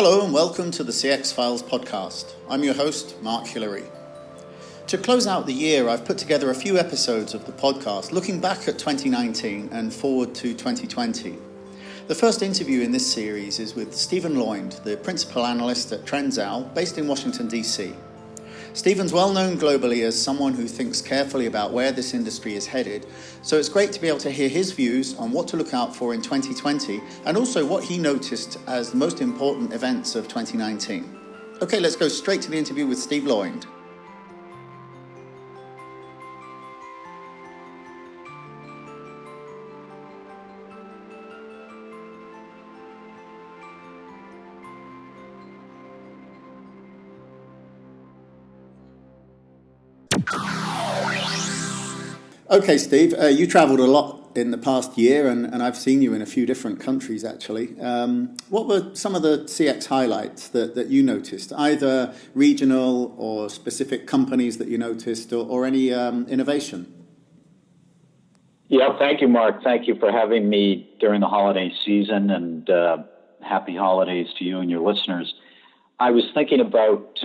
Hello and welcome to the CX Files podcast. I'm your host, Mark Hillary. To close out the year, I've put together a few episodes of the podcast looking back at 2019 and forward to 2020. The first interview in this series is with Stephen Loynd, the principal analyst at TrendzOwl, based in Washington, D.C. Stephen's well known globally as someone who thinks carefully about where this industry is headed, so it's great to be able to hear his views on what to look out for in 2020 and also what he noticed as the most important events of 2019. Okay, let's go straight to the interview with Steve Loynd. Okay, Steve, you travelled a lot in the past year, and I've seen you in a few different countries, actually. What were some of the CX highlights that you noticed, either regional or specific companies that you noticed, or any innovation? Yeah, thank you, Mark. Thank you for having me during the holiday season, and happy holidays to you and your listeners. I was thinking about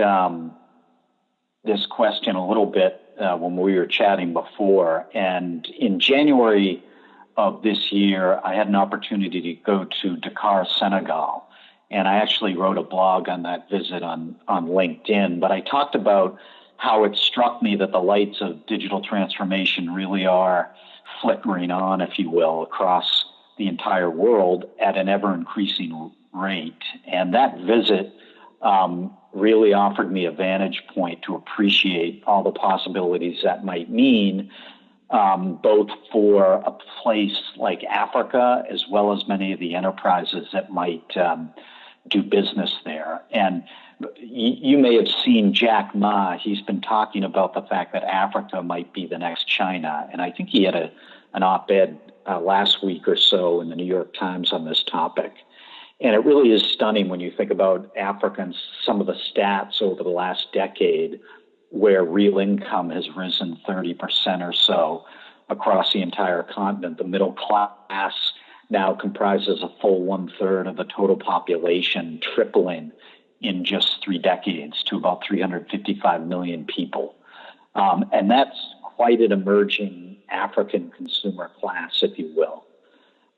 this question a little bit when we were chatting before. And in January of this year, I had an opportunity to go to Dakar, Senegal. And I actually wrote a blog on that visit on LinkedIn. But I talked about how it struck me that the lights of digital transformation really are flickering on, if you will, across the entire world at an ever-increasing rate. And that visit really offered me a vantage point to appreciate all the possibilities that might mean, both for a place like Africa, as well as many of the enterprises that might do business there. And you may have seen Jack Ma. He's been talking about the fact that Africa might be the next China. And I think he had an op-ed last week or so in the New York Times on this topic. And it really is stunning when you think about Africa and some of the stats over the last decade, where real income has risen 30% or so across the entire continent. The middle class now comprises a full 1/3 of the total population, tripling in just 3 decades to about 355 million people. And that's quite an emerging African consumer class, if you will.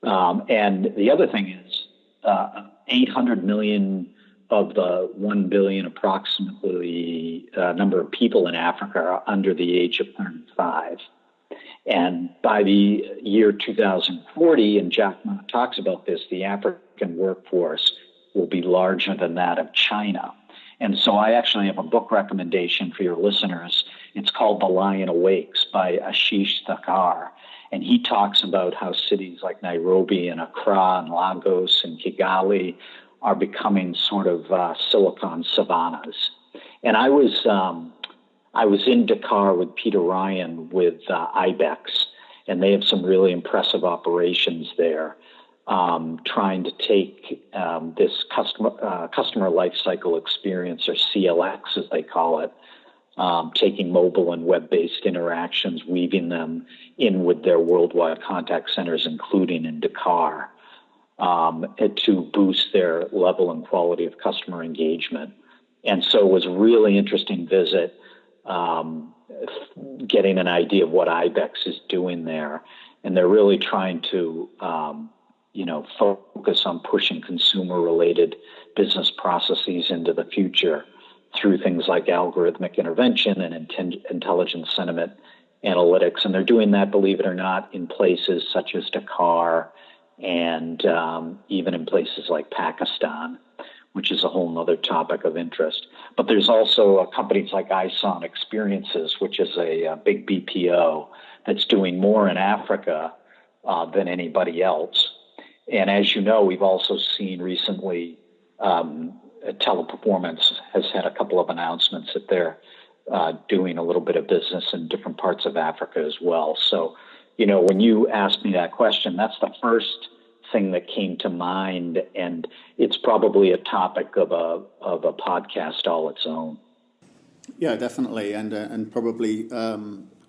And the other thing is, 800 million of the 1 billion approximately number of people in Africa are under the age of 35. And by the year 2040, and Jack Ma talks about this, the African workforce will be larger than that of China. And so I actually have a book recommendation for your listeners. It's called The Lion Awakes by Ashish Thakkar. And he talks about how cities like Nairobi and Accra and Lagos and Kigali are becoming sort of silicon savannas. And I was in Dakar with Peter Ryan with Ibex, and they have some really impressive operations there, trying to take this customer lifecycle experience, or CLX as they call it, taking mobile and web-based interactions, weaving them in with their worldwide contact centers, including in Dakar, to boost their level and quality of customer engagement. And so it was a really interesting visit, getting an idea of what Ibex is doing there. And they're really trying to, focus on pushing consumer-related business processes into the future through things like algorithmic intervention and intelligent sentiment analytics. And they're doing that, believe it or not, in places such as Dakar and even in places like Pakistan, which is a whole other topic of interest. But there's also companies like iSON Experiences, which is a big BPO that's doing more in Africa than anybody else. And as you know, we've also seen recently Teleperformance has had a couple of announcements that they're doing a little bit of business in different parts of Africa as well. So, when you asked me that question, that's the first thing that came to mind, and it's probably a topic of a podcast all its own. Yeah, definitely, and probably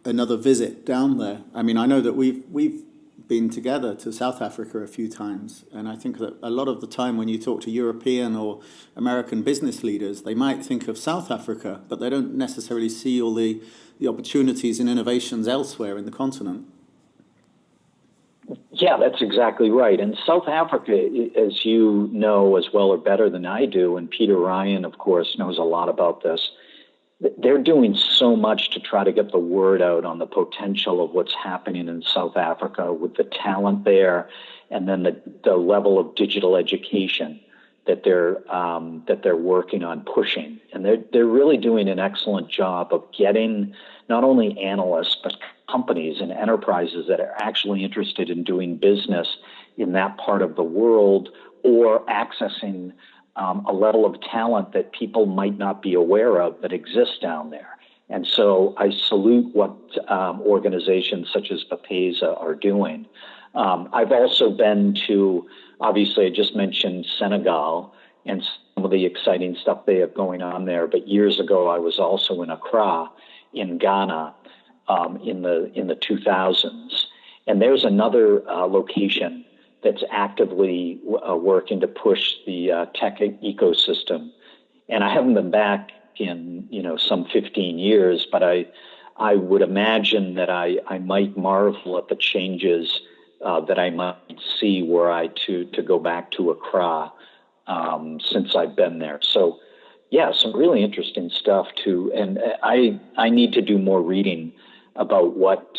another visit down there. I mean, I know that we've been together to South Africa a few times, and I think that a lot of the time when you talk to European or American business leaders, they might think of South Africa, but they don't necessarily see all the opportunities and innovations elsewhere in the continent. Yeah, that's exactly right. And South Africa, as you know as well or better than I do, and Peter Ryan, of course, knows a lot about this, they're doing so much to try to get the word out on the potential of what's happening in South Africa with the talent there, and then the level of digital education that they're working on pushing. And they're really doing an excellent job of getting not only analysts, but companies and enterprises that are actually interested in doing business in that part of the world, or accessing a level of talent that people might not be aware of that exists down there. And so I salute what organizations such as Bapesa are doing. I've also been to, obviously I just mentioned Senegal and some of the exciting stuff they have going on there, but years ago I was also in Accra in Ghana in the 2000s. And there's another location that's actively working to push the tech ecosystem. And I haven't been back in some 15 years, but I would imagine that I might marvel at the changes that I might see were I to go back to Accra since I've been there. So yeah, some really interesting stuff too. And I need to do more reading about what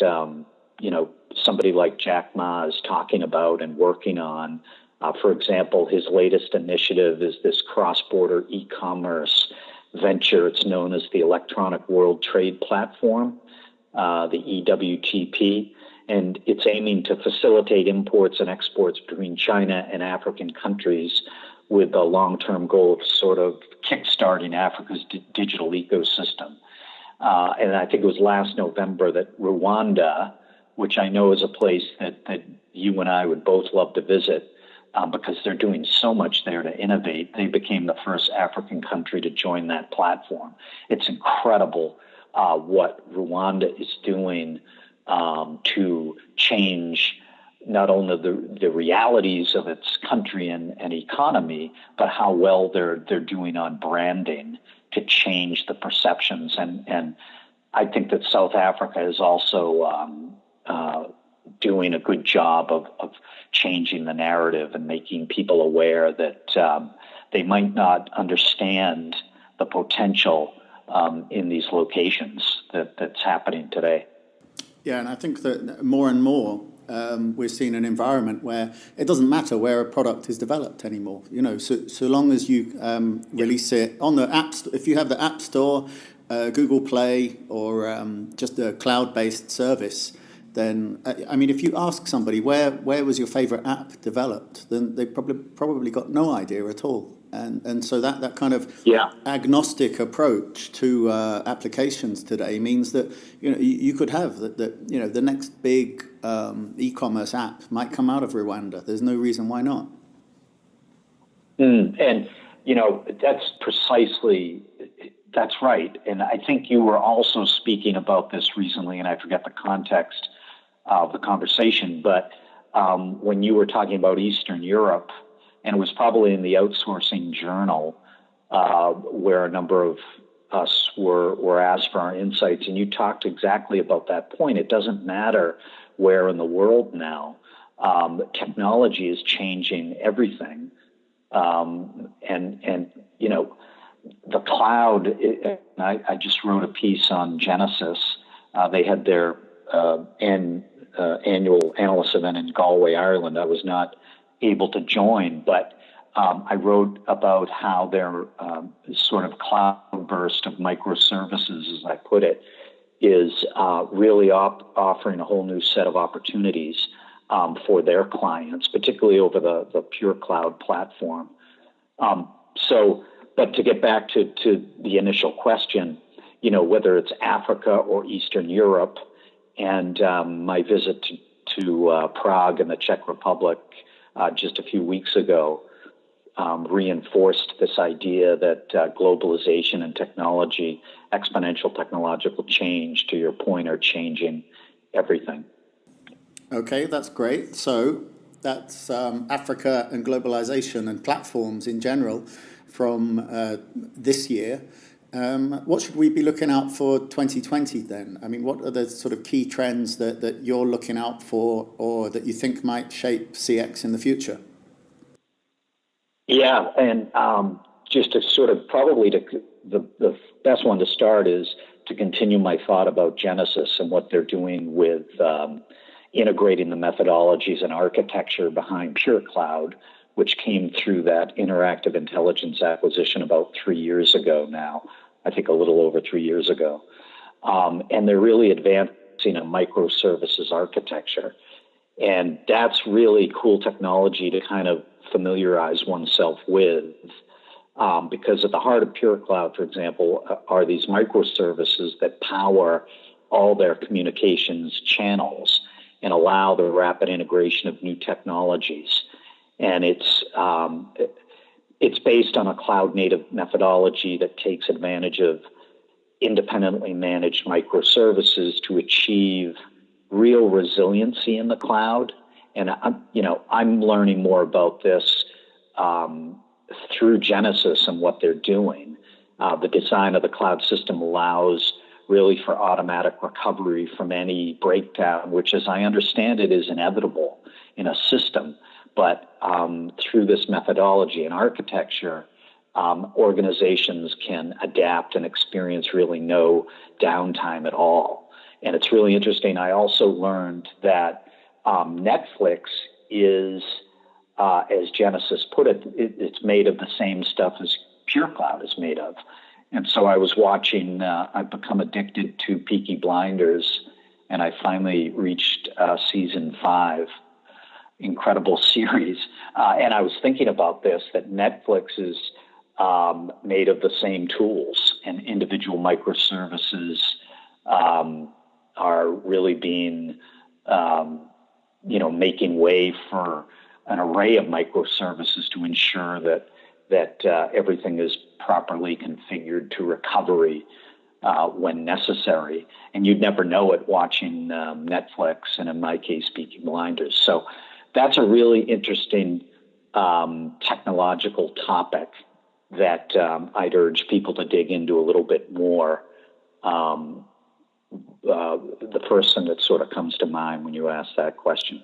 somebody like Jack Ma is talking about and working on. For example, his latest initiative is this cross-border e-commerce venture. It's known as the Electronic World Trade Platform, the EWTP, and it's aiming to facilitate imports and exports between China and African countries with a long-term goal of sort of kickstarting Africa's digital ecosystem. And I think it was last November that Rwanda, which I know is a place that you and I would both love to visit because they're doing so much there to innovate. They became the first African country to join that platform. It's incredible what Rwanda is doing to change not only the realities of its country and economy, but how well they're doing on branding to change the perceptions. And I think that South Africa is also doing a good job of changing the narrative and making people aware that they might not understand the potential in these locations that's happening today. Yeah, and I think that more and more we're seeing an environment where it doesn't matter where a product is developed anymore. So long as you release it on the app store, if you have the App Store, Google Play, or just a cloud-based service, then if you ask somebody where was your favorite app developed, then they probably got no idea at all. And so that kind of agnostic approach to applications today means that you could have that the next big e-commerce app might come out of Rwanda. There's no reason why not. And that's right. And I think you were also speaking about this recently, and I forget the context of the conversation, but when you were talking about Eastern Europe, and it was probably in the Outsourcing Journal where a number of us were asked for our insights, and you talked exactly about that point. It doesn't matter where in the world now. Technology is changing everything. The cloud, I just wrote a piece on Genesis. They had their annual analyst event in Galway, Ireland. I was not able to join, but I wrote about how their sort of cloud burst of microservices, as I put it, is really offering a whole new set of opportunities for their clients, particularly over the pure cloud platform. But to get back to the initial question, whether it's Africa or Eastern Europe, and my visit to Prague and the Czech Republic just a few weeks ago reinforced this idea that globalization and technology, exponential technological change, to your point, are changing everything. Okay, that's great. So that's Africa and globalization and platforms in general from this year. What should we be looking out for 2020 then? I mean, what are the sort of key trends that you're looking out for or that you think might shape CX in the future? Yeah, and just to sort of the best one to start is to continue my thought about Genesis and what they're doing with integrating the methodologies and architecture behind Pure Cloud, which came through that interactive intelligence acquisition about 3 years ago now, I think a little over 3 years ago. And they're really advancing a microservices architecture. And that's really cool technology to kind of familiarize oneself with. Because at the heart of Pure Cloud, for example, are these microservices that power all their communications channels and allow the rapid integration of new technologies. And it's based on a cloud-native methodology that takes advantage of independently managed microservices to achieve real resiliency in the cloud. And I'm learning more about this through Genesis and what they're doing. The design of the cloud system allows really for automatic recovery from any breakdown, which, as I understand it, is inevitable in a system. But through this methodology and architecture, organizations can adapt and experience really no downtime at all. And it's really interesting. I also learned that Netflix is, as Genesis put it, it's made of the same stuff as Pure Cloud is made of. And so I was watching, I've become addicted to Peaky Blinders, and I finally reached season 5. Incredible series. And I was thinking about this, that Netflix is made of the same tools, and individual microservices are really being, making way for an array of microservices to ensure that everything is properly configured to recovery when necessary. And you'd never know it watching Netflix, and in my case, Peaky Blinders. So that's a really interesting technological topic that I'd urge people to dig into a little bit more. The person that sort of comes to mind when you ask that question.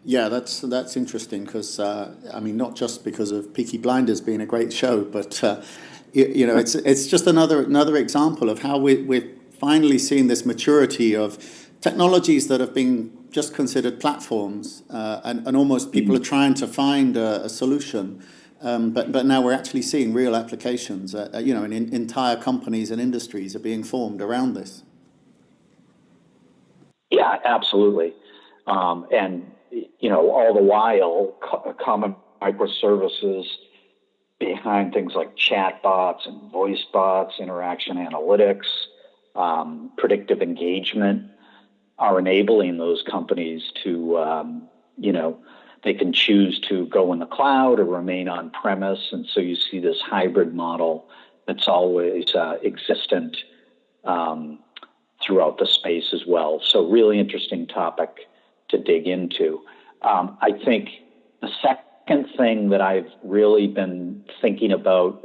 Yeah, that's interesting because not just because of Peaky Blinders being a great show, but it's just another example of how we're finally seeing this maturity of technologies that have been just considered platforms, and almost people are trying to find a solution, but now we're actually seeing real applications. And entire companies and industries are being formed around this. Yeah, absolutely, and all the while, common microservices behind things like chat bots and voice bots, interaction analytics, predictive engagement are enabling those companies to, they can choose to go in the cloud or remain on premise. And so you see this hybrid model that's always existent throughout the space as well. So really interesting topic to dig into. I think the second thing that I've really been thinking about,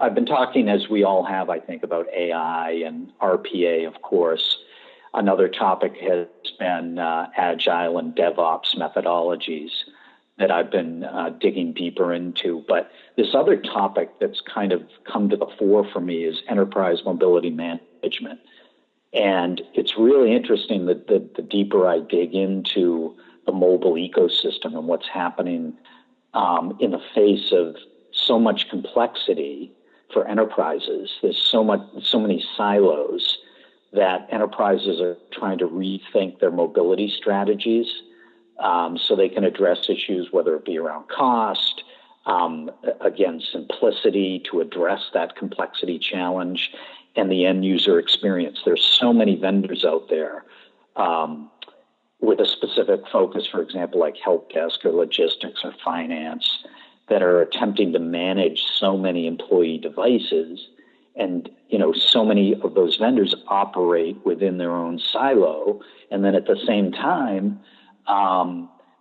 I've been talking, as we all have, I think, about AI and RPA, of course. Another topic has been agile and DevOps methodologies that I've been digging deeper into. But this other topic that's kind of come to the fore for me is enterprise mobility management. And it's really interesting that the deeper I dig into the mobile ecosystem and what's happening in the face of so much complexity for enterprises. There's so many silos that enterprises are trying to rethink their mobility strategies so they can address issues, whether it be around cost, again, simplicity to address that complexity challenge, and the end user experience. There's so many vendors out there with a specific focus, for example, like help desk or logistics or finance, that are attempting to manage so many employee devices And, so many of those vendors operate within their own silo. And then at the same time,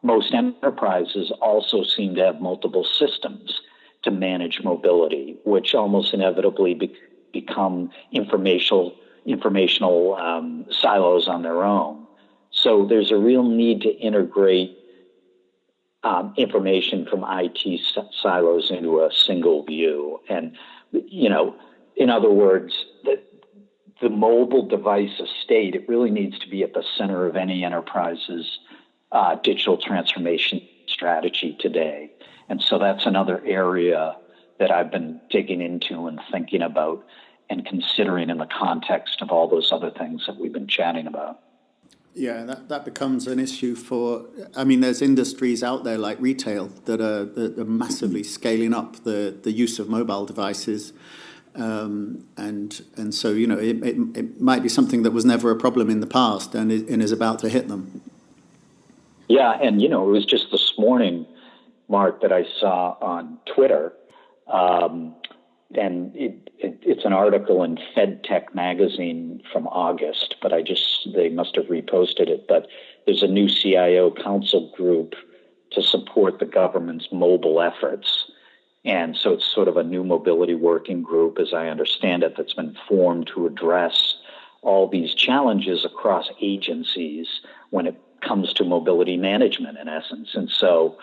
most enterprises also seem to have multiple systems to manage mobility, which almost inevitably become informational silos on their own. So there's a real need to integrate information from IT silos into a single view. And, in other words, the mobile device estate, it really needs to be at the center of any enterprise's digital transformation strategy today. And so that's another area that I've been digging into and thinking about and considering in the context of all those other things that we've been chatting about. Yeah, that becomes an issue there's industries out there like retail that are massively scaling up the use of mobile devices. And so, it might be something that was never a problem in the past and is about to hit them. Yeah, and, it was just this morning, Mark, that I saw on Twitter, and it's an article in FedTech magazine from August, but they must have reposted it. But there's a new CIO council group to support the government's mobile efforts. And so it's sort of a new mobility working group, as I understand it, that's been formed to address all these challenges across agencies when it comes to mobility management, in essence. And so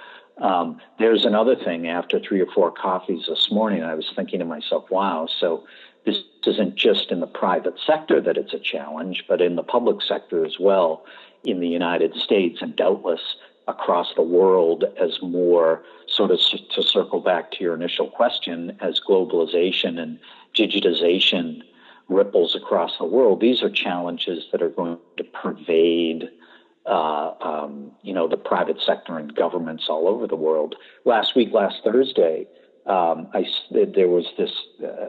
there's another thing. After 3 or 4 coffees this morning, I was thinking to myself, wow, so this isn't just in the private sector that it's a challenge, but in the public sector as well, in the United States and doubtless across the world, as more sort of to circle back to your initial question, as globalization and digitization ripples across the world, these are challenges that are going to pervade the private sector and governments all over the world. Last Thursday, there was this,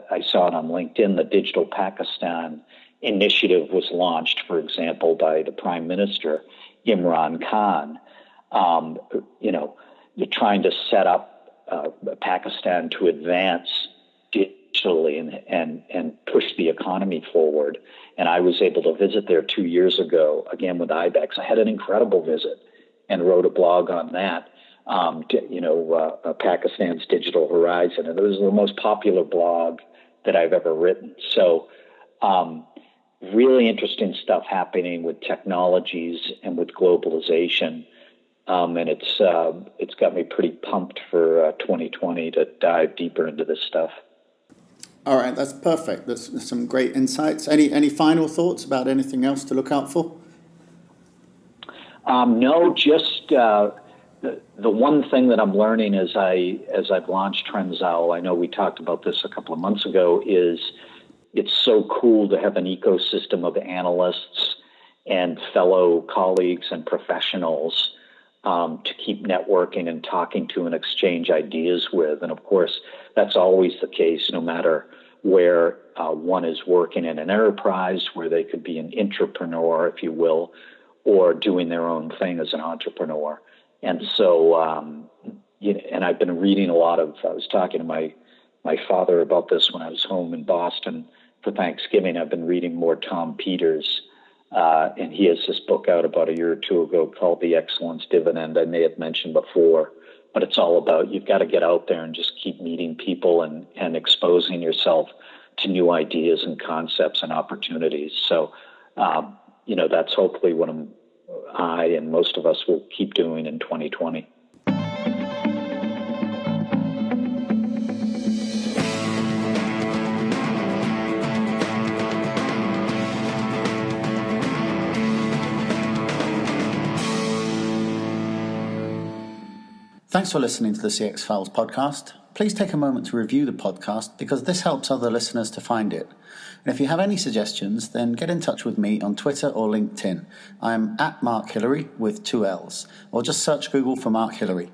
I saw it on LinkedIn, the Digital Pakistan initiative was launched, for example, by the Prime Minister, Imran Khan, trying to set up Pakistan to advance digitally and push the economy forward. And I was able to visit there 2 years ago, again with IBEX. I had an incredible visit and wrote a blog on that, Pakistan's Digital Horizon. And it was the most popular blog that I've ever written. So really interesting stuff happening with technologies and with globalization. And it's got me pretty pumped for 2020 to dive deeper into this stuff. All right, that's perfect. That's some great insights. Any final thoughts about anything else to look out for? No, just the one thing that I'm learning as I've launched TrendzOwl, I know we talked about this a couple of months ago, is it's so cool to have an ecosystem of analysts and fellow colleagues and professionals to keep networking and talking to and exchange ideas with. And of course, that's always the case, no matter where one is working in an enterprise, where they could be an intrapreneur, if you will, or doing their own thing as an entrepreneur. And so, and I've been reading a lot of, I was talking to my father about this when I was home in Boston for Thanksgiving. I've been reading more Tom Peters, and he has this book out about a year or two ago called The Excellence Dividend. I may have mentioned before, but it's all about, you've got to get out there and just keep meeting people and exposing yourself to new ideas and concepts and opportunities. So, that's hopefully what I and most of us will keep doing in 2020. Thanks for listening to the CX Files podcast. Please take a moment to review the podcast because this helps other listeners to find it. And if you have any suggestions, then get in touch with me on Twitter or LinkedIn. I'm @Mark Hillary with 2 L's, or just search Google for Mark Hillary.